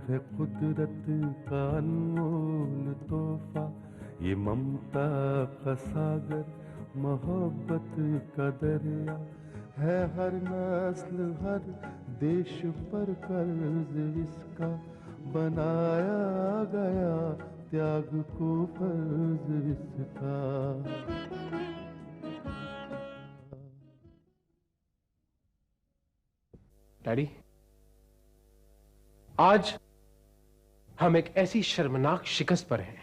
है कुदरत का अनमोल तोहफा, ये ममता का सागर, मोहब्बत का दरिया है। हर नस्ल हर देश पर कर्ज इसका बनाया गया, त्याग को फर्ज इसका। डैडी, आज हम एक ऐसी शर्मनाक शिकस्त पर हैं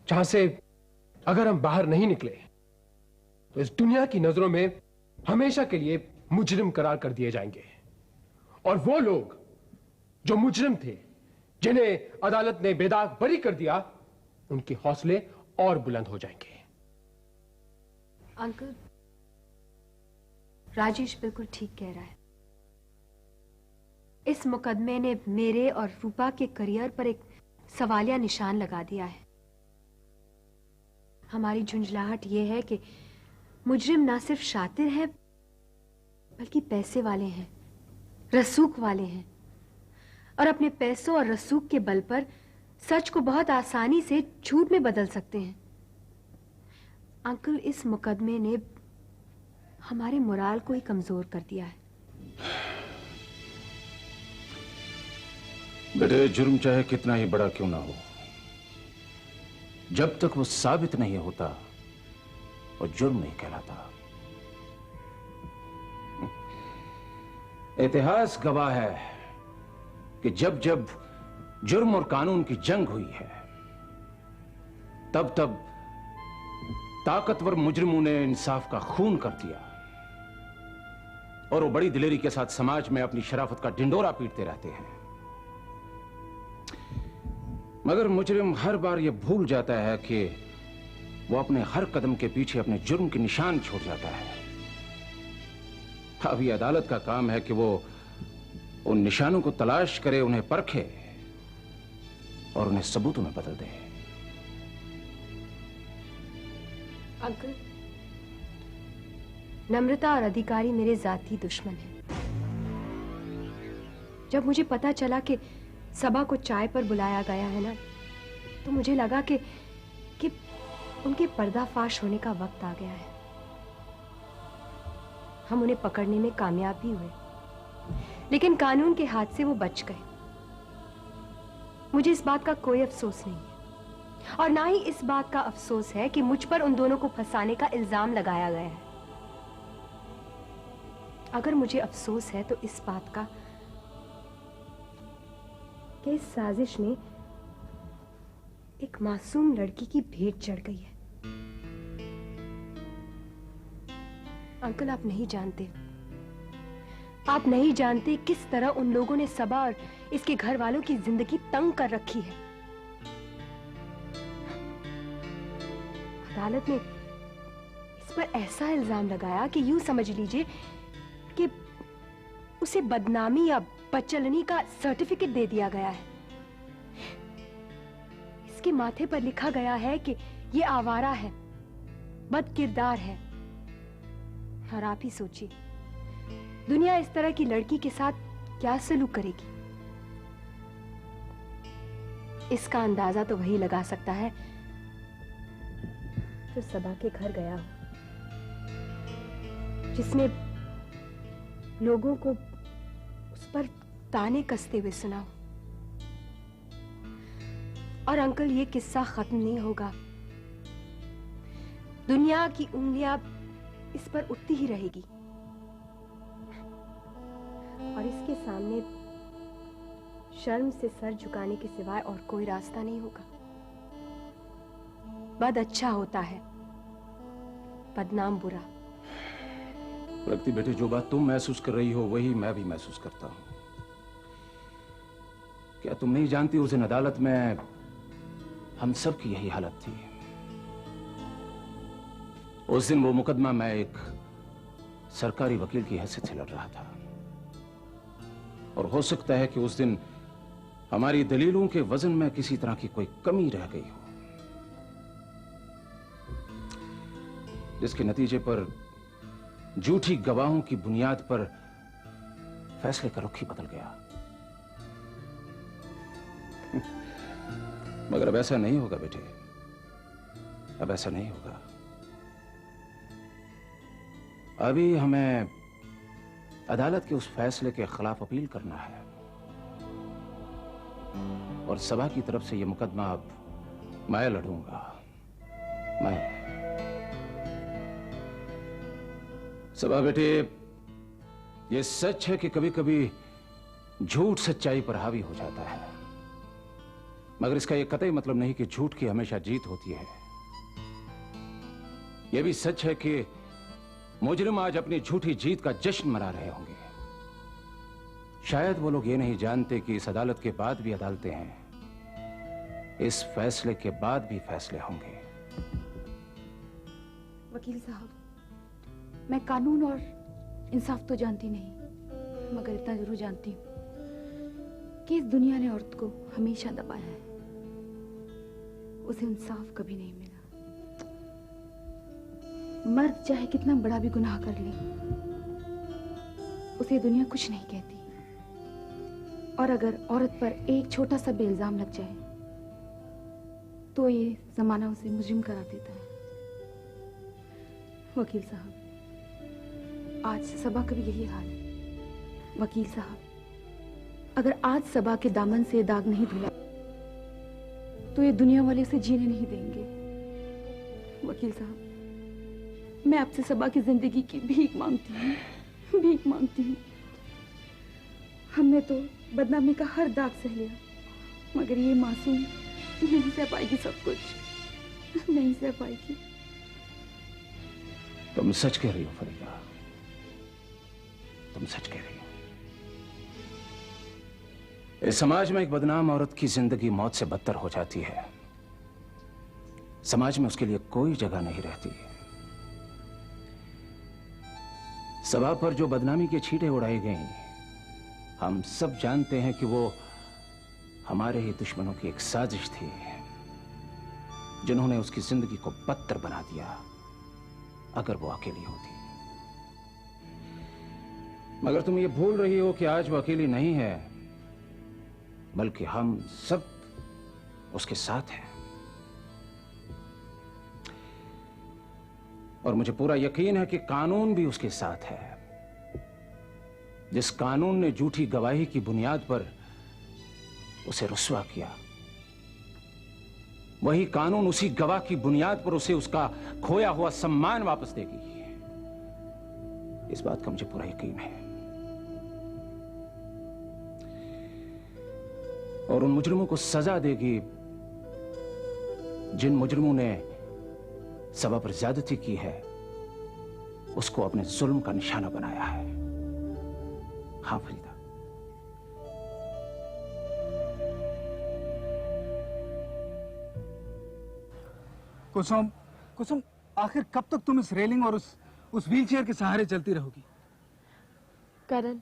जहां से अगर हम बाहर नहीं निकले तो इस दुनिया की नजरों में हमेशा के लिए मुजरिम करार कर दिए जाएंगे। और वो लोग जो मुजरिम थे, जिन्हें अदालत ने बेदाग बरी कर दिया, उनके हौसले और बुलंद हो जाएंगे। अंकल, राजेश बिल्कुल ठीक कह रहा है। इस मुकदमे ने मेरे और रूपा के करियर पर एक सवालिया निशान लगा दिया है। हमारी झुंझलाहट यह है कि मुजरिम ना सिर्फ शातिर है बल्कि पैसे वाले हैं, रसूख वाले हैं, और अपने पैसों और रसूख के बल पर सच को बहुत आसानी से झूठ में बदल सकते हैं। अंकल, इस मुकदमे ने हमारे मोराल को ही कमजोर कर दिया है। बेटे, जुर्म चाहे कितना ही बड़ा क्यों ना हो, जब तक वो साबित नहीं होता वो जुर्म नहीं कहलाता। इतिहास गवाह है कि जब जब जुर्म और कानून की जंग हुई है, तब तब ताकतवर मुजरिमों ने इंसाफ का खून कर दिया और वो बड़ी दिलेरी के साथ समाज में अपनी शराफत का ढिंडोरा पीटते रहते हैं। मगर मुजरिम हर बार यह भूल जाता है कि वो अपने हर कदम के पीछे अपने जुर्म के निशान छोड़ जाता है। अब ये अदालत का काम है कि वो उन निशानों को तलाश करे, उन्हें परखे और उन्हें सबूतों में बदल दे। अंकल, नम्रता और अधिकारी मेरे जाती दुश्मन हैं। जब मुझे पता चला कि सभा को चाय पर बुलाया गया है ना, तो मुझे लगा कि उनके पर्दाफाश होने का वक्त आ गया है। हम उन्हें पकड़ने में कामयाब भी हुए, लेकिन कानून के हाथ से वो बच गए। मुझे इस बात का कोई अफसोस नहीं है, और ना ही इस बात का अफसोस है कि मुझ पर उन दोनों को फंसाने का इल्जाम लगाया गया है। अगर मुझे अफसोस है तो इस बात का कि इस साजिश में एक मासूम लड़की की भेंट चढ़ गई है। अंकल, आप नहीं जानते किस तरह उन लोगों ने सबा और इसके घर वालों की जिंदगी तंग कर रखी है। अदालत ने इस पर ऐसा इल्जाम लगाया कि यूं समझ लीजिए कि उसे बदनामी या बदचलनी का सर्टिफिकेट दे दिया गया है। इसके माथे पर लिखा गया है कि ये आवारा है, बदकिरदार है। और आप ही सोचिए, दुनिया इस तरह की लड़की के साथ क्या सलूक करेगी। इसका अंदाजा तो वही लगा सकता है जो सबा के घर गया हो, जिसने लोगों को उस पर ताने कसते हुए सुना हो। और अंकल, ये किस्सा खत्म नहीं होगा। दुनिया की उंगलियां इस पर उठती ही रहेगी और इसके सामने शर्म से सर झुकाने के सिवाय और कोई रास्ता नहीं होगा। बद अच्छा होता है, बदनाम बुरा। प्रगति बेटे, जो बात तुम महसूस कर रही हो वही मैं भी महसूस करता हूं। क्या तुम नहीं जानती, उस दिन अदालत में हम सब की यही हालत थी। उस दिन वो मुकदमा मैं एक सरकारी वकील की हैसियत से लड़ रहा था, और हो सकता है कि उस दिन हमारी दलीलों के वजन में किसी तरह की कोई कमी रह गई हो, जिसके नतीजे पर झूठी गवाहों की बुनियाद पर फैसले का रुख ही बदल गया। मगर अब ऐसा नहीं होगा बेटे, अब ऐसा नहीं होगा। अभी हमें अदालत के उस फैसले के खिलाफ अपील करना है और सभा की तरफ से यह मुकदमा अब मैं लड़ूंगा। मैं सभा बेटे, यह सच है कि कभी कभी झूठ सच्चाई पर हावी हो जाता है, मगर इसका यह कतई मतलब नहीं कि झूठ की हमेशा जीत होती है। यह भी सच है कि मुजरिम आज अपनी झूठी जीत का जश्न मना रहे होंगे। शायद वो लोग ये नहीं जानते कि इस अदालत के बाद भी अदालतें हैं, इस फैसले के बाद भी फैसले होंगे। वकील साहब, मैं कानून और इंसाफ तो जानती नहीं, मगर इतना जरूर जानती हूँ कि इस दुनिया ने औरत को हमेशा दबाया है, उसे इंसाफ कभी नहीं मिला। मर्द चाहे कितना बड़ा भी गुनाह कर ले, उसे दुनिया कुछ नहीं कहती, और अगर औरत पर एक छोटा सा भी इल्जाम लग जाए तो ये जमाना उसे मुजरिम करार देता है। वकील साहब, आज सबा का भी यही हाल है। वकील साहब, अगर आज सबा के दामन से दाग नहीं धुला तो ये दुनिया वाले उसे जीने नहीं देंगे। वकील साहब, मैं आपसे सबा की जिंदगी की भीख मांगती हूँ, भीख मांगती हूँ। हमने तो बदनामी का हर दाग सह लिया, मगर ये मासूम नहीं सह पाएगी, सब कुछ नहीं सह पाएगी। तुम सच कह रही हो फरीदा, तुम सच कह रही हो। इस समाज में एक बदनाम औरत की जिंदगी मौत से बदतर हो जाती है। समाज में उसके लिए कोई जगह नहीं रहती। सभा पर जो बदनामी के छींटे उड़ाई गई, हम सब जानते हैं कि वो हमारे ही दुश्मनों की एक साजिश थी, जिन्होंने उसकी जिंदगी को बदतर बना दिया। अगर वो अकेली होती, मगर तुम ये भूल रही हो कि आज वो अकेली नहीं है, बल्कि हम सब उसके साथ हैं। और मुझे पूरा यकीन है कि कानून भी उसके साथ है। जिस कानून ने झूठी गवाही की बुनियाद पर उसे रुस्वा किया, वही कानून उसी गवाह की बुनियाद पर उसे उसका खोया हुआ सम्मान वापस देगी। इस बात का मुझे पूरा यकीन है। और उन मुजरिमों को सजा देगी जिन मुजरिमों ने सबा पर ज्यादती की है, उसको अपने जुल्म का निशाना बनाया है। हाँ फरीदा, कुसुम, कुसुम, आखिर कब तक तुम इस रेलिंग और उस व्हीलचेयर के सहारे चलती रहोगी? करण,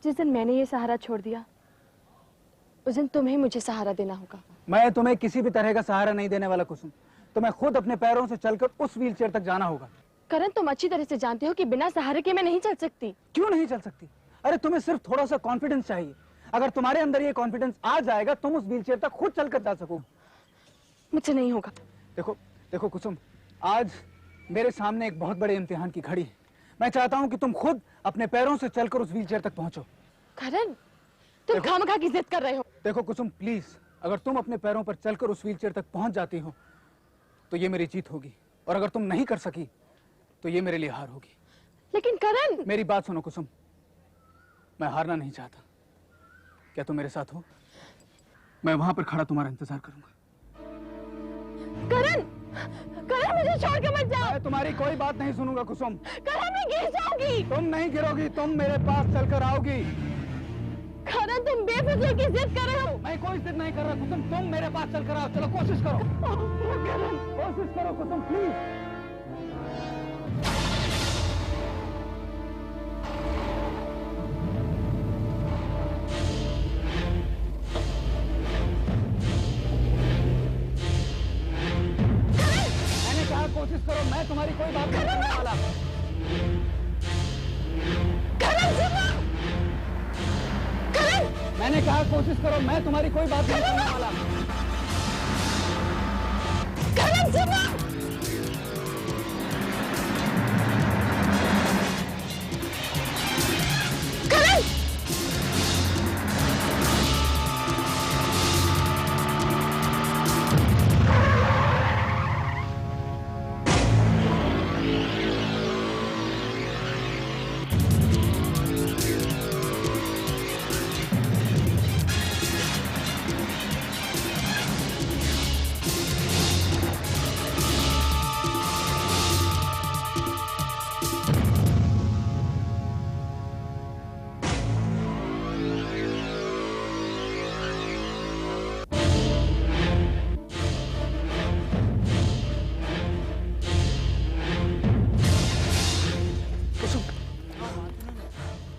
जिस दिन मैंने ये सहारा छोड़ दिया, उस दिन तुम्हें मुझे सहारा देना होगा। मैं तुम्हें किसी भी तरह का सहारा नहीं देने वाला कुसुम। तुम्हें खुद अपने पैरों से चलकर उस व्हीलचेयर तक जाना होगा। करण, तुम अच्छी तरह से जानते हो कि बिना सहारे के मैं नहीं चल सकती। क्यों नहीं चल सकती? अरे तुम्हें सिर्फ थोड़ा सा कॉन्फिडेंस चाहिए। अगर तुम्हारे अंदर ये कॉन्फिडेंस आ जाएगा, तुम उस व्हीलचेयर तक खुद चलकर जा सकोगे। मुझसे नहीं होगा। देखो देखो कुसुम, आज मेरे सामने एक बहुत बड़े इम्तिहान की घड़ी है। मैं चाहता हूँ कि तुम खुद अपने पैरों से चलकर उस व्हीलचेयर तक पहुंचो। करण, तुम खामखा की जिद कर रहे हो। देखो कुसुम, प्लीज, अगर तुम अपने पैरों पर चलकर उस व्हीलचेयर तक पहुंच जाती हो तो ये मेरी जीत होगी, और अगर तुम नहीं कर सकी तो ये मेरे लिए हार होगी। लेकिन करण, मेरी बात सुनो कुसुम, मैं हारना नहीं चाहता। क्या तुम मेरे साथ हो? मैं वहां पर खड़ा तुम्हारा इंतजार करूंगा। करण, करण, मुझे छोड़ के मत जाओ। मैं तुम्हारी कोई बात नहीं सुनूंगा कुसुम। करण, मैं गिर जाऊंगी। तुम नहीं गिरोगी, तुम मेरे पास चलकर आओगी। करण, तुम बेफिक्र की जिद कर रहे हो। मैं कोई जिद नहीं कर रहा कुसुम, तुम मेरे पास चलकर आओ। चलो कोशिश करो, कोशिश करो कुसुम, प्लीज। मैंने कहा कोशिश करो, मैं तुम्हारी कोई बात नहीं करने वाला। मैंने कहा कोशिश करो, मैं तुम्हारी कोई बात नहीं करने वाला। मुझे ना करण।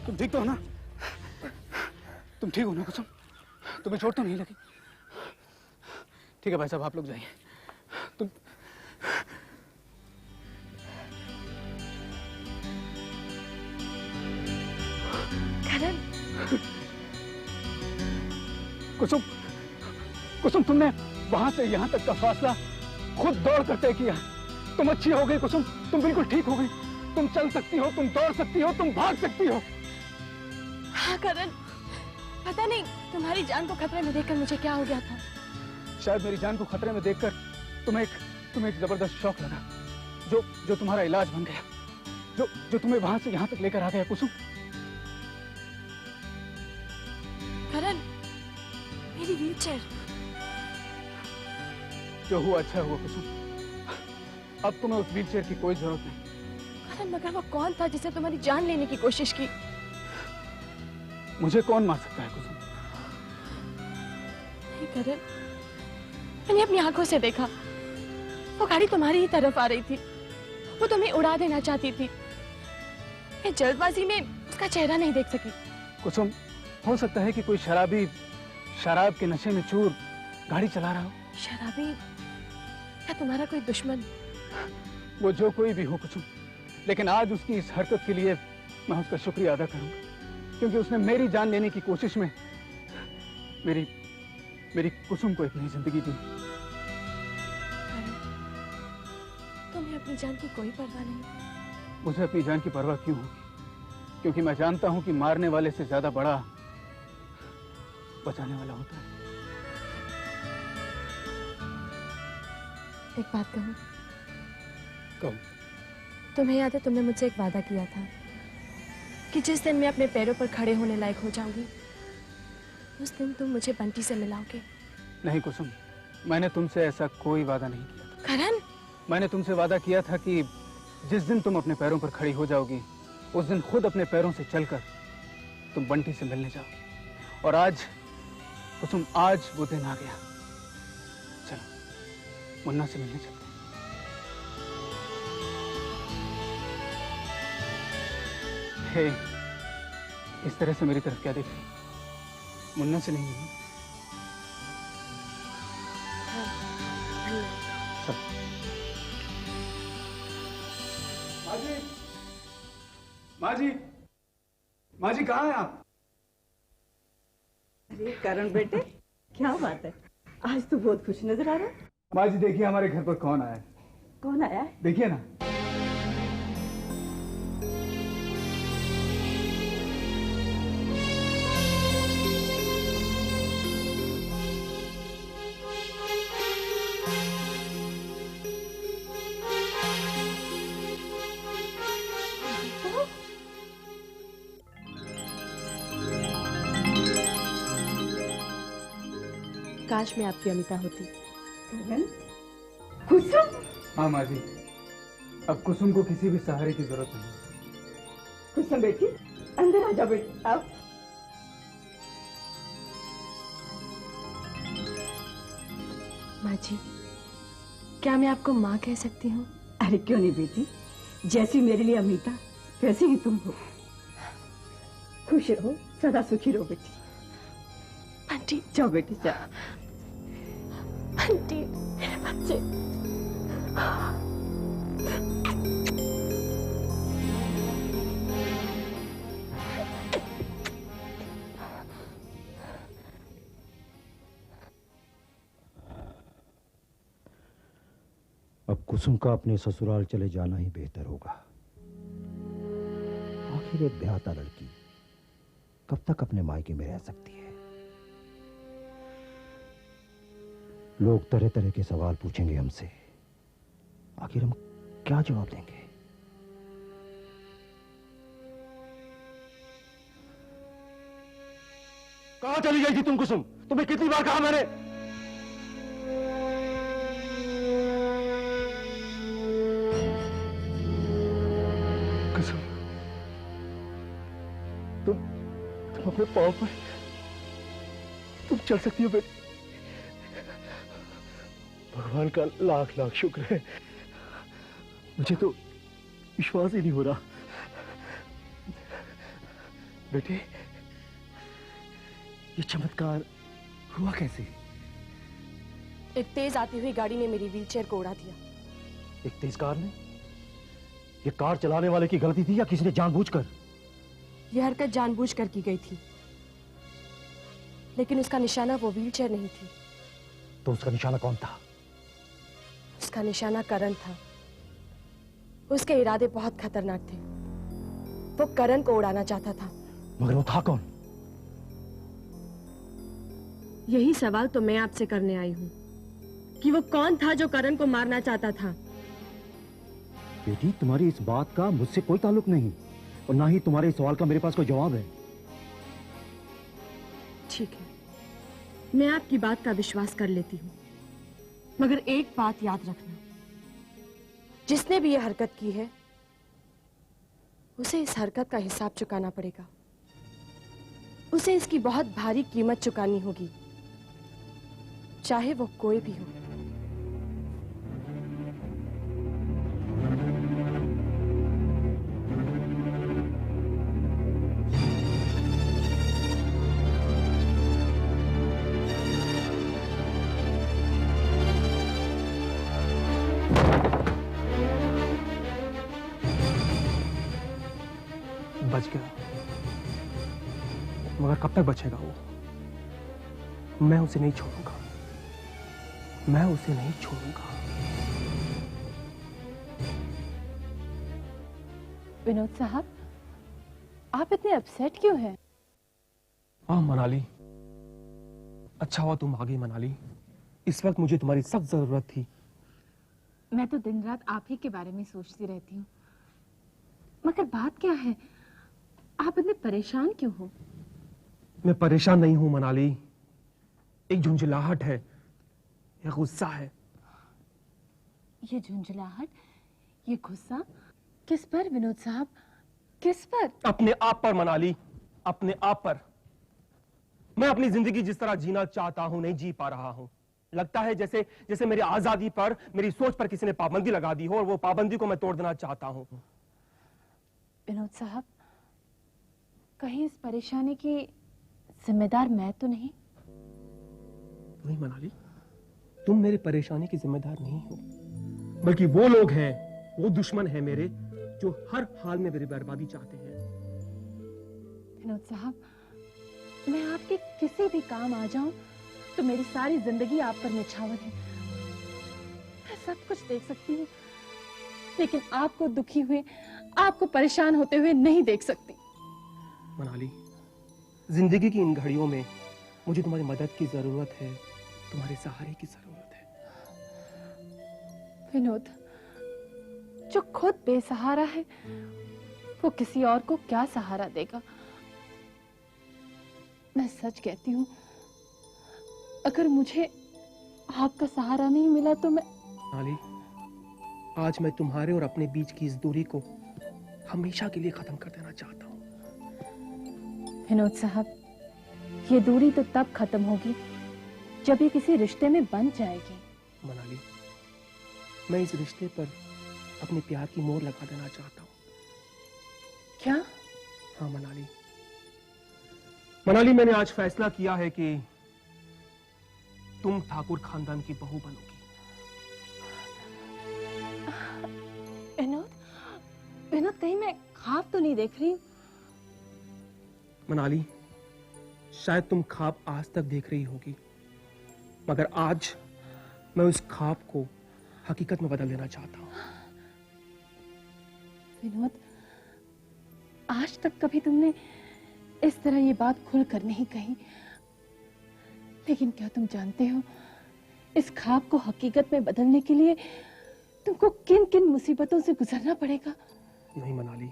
तुम ठीक तो हो ना? तुम ठीक हो ना कुसुम? तुम्हें चोट तो नहीं लगी? ठीक है भाई साहब, आप लोग जाइए। तुम करण। कुसुम, कुसुम तुमने वहां से यहां तक का फासला खुद दौड़ कर तय किया। तुम अच्छी हो गई कुसुम, तुम बिल्कुल ठीक हो गई। तुम चल सकती हो, तुम दौड़ सकती हो, तुम भाग सकती हो। हाँ करण, पता नहीं तुम्हारी जान को खतरे में देखकर मुझे क्या हो गया था। शायद मेरी जान को खतरे में देखकर तुम्हें एक जबरदस्त शौक लगा, जो तुम्हारा इलाज बन गया, जो तुम्हें वहां से यहां तक लेकर आ गया कुसुम। करण, मेरी व्हीलचेयर। जो हुआ अच्छा हुआ कुसुम। अब तुम्हें उस व्हीलचेयर की कोई जरूरत नहीं। करण, मगर वो कौन था जिसे तुम्हारी जान लेने की कोशिश की? मुझे कौन मार सकता है कुसुम? नहीं करण, मैंने अपनी आंखों से देखा। वो गाड़ी तुम्हारी ही तरफ आ रही थी। वो तुम्हें उड़ा देना चाहती थी। मैं जल्दबाजी में उसका चेहरा नहीं देख सकी। कुसुम, हो सकता है कि कोई शराबी शराब के नशे में चूर गाड़ी चला रहा हो। शराबी या तुम्हारा कोई दुश्मन? वो जो कोई भी हो कुसुम, लेकिन आज उसकी इस हरकत के लिए मैं उसका शुक्रिया अदा करूंगा, क्योंकि उसने मेरी जान लेने की कोशिश में मेरी कुसुम को एक नई जिंदगी दी। तुम्हें अपनी जान की कोई परवाह नहीं? मुझे अपनी जान की परवाह क्यों होगी? क्योंकि मैं जानता हूं कि मारने वाले से ज्यादा बड़ा बचाने वाला होता है। एक बात कहूं? कहो। तुम्हें याद है तुमने मुझसे एक वादा किया था कि जिस दिन मैं अपने पैरों पर खड़े होने लायक हो जाऊंगी, उस दिन तुम मुझे बंटी से मिलाओगे। नहीं कुसुम, मैंने तुमसे ऐसा कोई वादा नहीं किया था। करण, मैंने तुमसे वादा किया था कि जिस दिन तुम अपने पैरों पर खड़ी हो जाओगी, उस दिन खुद अपने पैरों से चलकर तुम बंटी से मिलने जाओगी। और आज कुसुम, आज वो दिन आ गया। चलो मुन्ना से मिलने चलते हैं। हे, इस तरह से मेरी तरफ क्या देख रही? मुन्ना से नहीं मिली? चल। माँ जी कहाँ हैं आप? अरे करण बेटे, क्या बात है, आज तो बहुत खुश नजर आ रहा है। माँ जी देखिए हमारे घर पर कौन आया है। कौन आया है? देखिए ना। काश मैं आपकी अमिता होती। करण, कुसुम। हाँ माँ जी, अब कुसुम को किसी भी सहारे की जरूरत नहीं। कुसुम बेटी, अंदर आ जाओ बेटी, आओ। माँ जी, क्या मैं आपको माँ कह सकती हूँ? अरे क्यों नहीं बेटी, जैसी मेरे लिए अमिता, वैसे ही तुम हो। खुश रहो, सदा सुखी रहो बेटी। आंटी, जाओ बेटी जाओ। आंटी, मेरे बच्चे। कुसुम का अपने ससुराल चले जाना ही बेहतर होगा। आखिर एक ब्याहता लड़की कब तक अपने मायके में रह सकती है? लोग तरह तरह के सवाल पूछेंगे हमसे, आखिर हम क्या जवाब देंगे? कहां चली गई थी तुम कुसुम? तुम्हें कितनी बार कहा मैंने? कुसुम, तुम अपने पांव पर तुम चल सकती हो बेटी। भगवान का लाख लाख शुक्र है। मुझे तो विश्वास ही नहीं हो रहा। बेटे, ये चमत्कार हुआ कैसे? एक तेज आती हुई गाड़ी ने मेरी व्हीलचेयर को उड़ा दिया। एक तेज कार ने? ये कार चलाने वाले की गलती थी या किसी ने जानबूझकर? यह हरकत जानबूझकर की गई थी, लेकिन उसका निशाना वो व्हीलचेयर नहीं थी। तो उसका निशाना कौन था? उसका निशाना करण था। उसके इरादे बहुत खतरनाक थे। वो करण को उड़ाना चाहता था। मगर वो था कौन? यही सवाल तो मैं आपसे करने आई हूँ कि वो कौन था जो करण को मारना चाहता था। बेटी, तुम्हारी इस बात का मुझसे कोई ताल्लुक नहीं और ना ही तुम्हारे इस सवाल का मेरे पास कोई जवाब है। ठीक है, मैं आपकी बात का विश्वास कर लेती हूँ, मगर एक बात याद रखना, जिसने भी यह हरकत की है उसे इस हरकत का हिसाब चुकाना पड़ेगा। उसे इसकी बहुत भारी कीमत चुकानी होगी, चाहे वो कोई भी हो। बच गया, मगर कब तक बचेगा वो? मैं उसे नहीं छोड़ूंगा, मैं उसे नहीं छोड़ूंगा। विनोद साहब, आप इतने अपसेट क्यों हैं? हाँ मनाली, अच्छा हुआ तुम आ गई मनाली। इस वक्त मुझे तुम्हारी सख्त जरूरत थी। मैं तो दिन रात आप ही के बारे में सोचती रहती हूँ, मगर बात क्या है? आप इतने परेशान क्यों हो? मैं परेशान नहीं हूं मनाली, एक झुंझलाहट है, यह गुस्सा है। ये झुंझलाहट, ये गुस्सा किस पर विनोद साहब, किस पर? अपने आप पर मनाली, अपने आप पर। मैं अपनी जिंदगी जिस तरह जीना चाहता हूं नहीं जी पा रहा हूं। लगता है जैसे जैसे मेरी आजादी पर, मेरी सोच पर किसी ने पाबंदी लगा दी हो और वो पाबंदी को मैं तोड़ देना चाहता हूं। विनोद साहब, कहीं इस परेशानी की जिम्मेदार मैं तो नहीं? नहीं मनाली, तुम मेरी परेशानी की जिम्मेदार नहीं हो, बल्कि वो लोग हैं, वो दुश्मन हैं मेरे, जो हर हाल में मेरी बर्बादी चाहते हैं। विनोद साहब, मैं आपके किसी भी काम आ जाऊं तो मेरी सारी जिंदगी आप पर निछावर है। मैं सब कुछ देख सकती हूँ, लेकिन आपको दुखी हुए, आपको परेशान होते हुए नहीं देख सकती। मनाली, जिंदगी की इन घड़ियों में मुझे तुम्हारी मदद की जरूरत है, तुम्हारे सहारे की जरूरत है। विनोद, जो खुद बेसहारा है वो किसी और को क्या सहारा देगा? मैं सच कहती हूँ, अगर मुझे आपका सहारा नहीं मिला तो मैं... मनाली, आज मैं तुम्हारे और अपने बीच की इस दूरी को हमेशा के लिए खत्म कर देना चाहता हूँ। विनोद साहब, ये दूरी तो तब खत्म होगी जब ये किसी रिश्ते में बन जाएगी। मनाली, मैं इस रिश्ते पर अपने प्यार की मोहर लगा देना चाहता हूँ। क्या? हाँ मनाली, मनाली, मैंने आज फैसला किया है कि तुम ठाकुर खानदान की बहू बनोगी। विनोद, विनोद, कहीं मैं ख्वाब तो नहीं देख रही? मनाली, शायद तुम ख्वाब आज तक देख रही होगी, मगर आज मैं उस ख्वाब को हकीकत में बदल देना चाहता हूँ। विनोद, आज तक कभी तुमने इस तरह ये बात खुलकर नहीं कही, लेकिन क्या तुम जानते हो इस ख्वाब को हकीकत में बदलने के लिए तुमको किन किन मुसीबतों से गुजरना पड़ेगा? नहीं मनाली,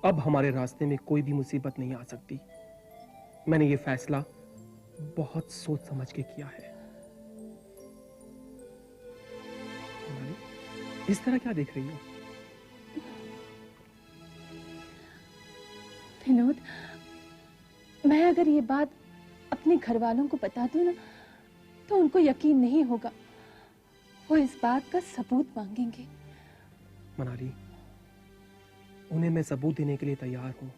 अब हमारे रास्ते में कोई भी मुसीबत नहीं आ सकती। मैंने ये फैसला बहुत सोच समझ के किया है। मनाली, इस तरह क्या देख रही हो? विनोद, मैं अगर ये बात अपने घर वालों को बता दूं ना, तो उनको यकीन नहीं होगा। वो इस बात का सबूत मांगेंगे। मनाली, उन्हें मैं सबूत देने के लिए तैयार हूं,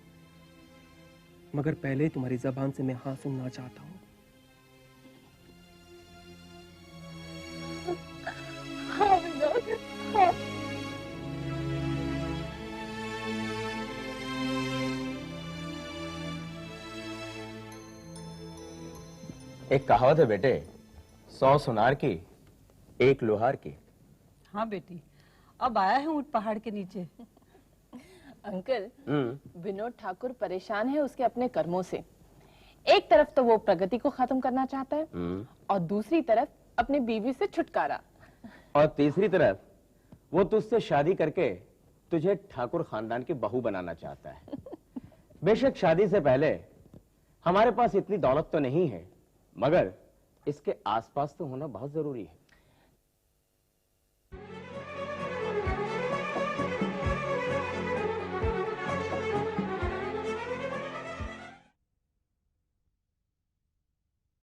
मगर पहले तुम्हारी जबान से मैं हाँ सुनना चाहता हूं। हाँ विनोद, हाँ। एक कहावत है बेटे, 100 सुनार की, 1 लोहार की। हाँ बेटी, अब आया है ऊंट पहाड़ के नीचे। अंकल, विनोद ठाकुर परेशान है उसके अपने कर्मों से। एक तरफ तो वो प्रगति को खत्म करना चाहता है और दूसरी तरफ अपनी बीवी से छुटकारा। और तीसरी तरफ वो तुझसे शादी करके तुझे ठाकुर खानदान की बहू बनाना चाहता है। बेशक शादी से पहले हमारे पास इतनी दौलत तो नहीं है, मगर इसके आसपास तो होना बहुत जरूरी है।